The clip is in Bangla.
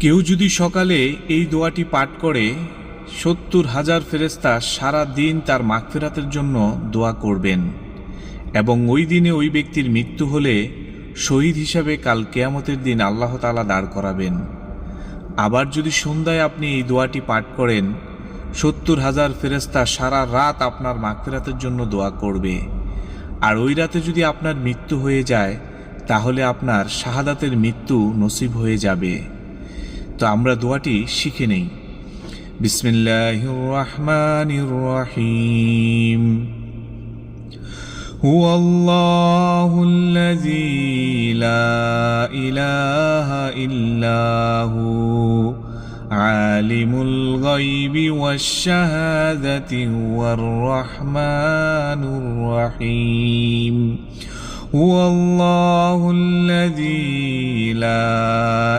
কেউ যদি সকালে এই দোয়াটি পাঠ করে ৭০,০০০ ফেরেশতা সারা দিন তার মাগফিরাতের জন্য দোয়া করবেন এবং ওই দিনে ওই ব্যক্তির মৃত্যু হলে শহীদ হিসাবে কাল কিয়ামতের দিন আল্লাহ তাআলা দাঁড় করাবেন। আবার যদি সন্ধ্যায় আপনি এই দোয়াটি পাঠ করেন ৭০,০০০ ফেরেশতা সারা রাত আপনার মাগফিরাতের জন্য দোয়া করবে। আর ওই রাতে যদি আপনার মৃত্যু হয়ে যায় তাহলে আপনার শাহাদাতের মৃত্যু নসিব হয়ে যাবে। তো আমরা দোয়াটি শিখে নেই। বিসমিল্লাহির রহমানির রহিম। হুয়াল্লাহুল্লাযী লা ইলাহা ইল্লাহু আলিমুল গায়বি ওয়াশ শাহাদাতি হুয়ার রহমানুর রহিম। হুয়াল্লাহুল্লাযী লা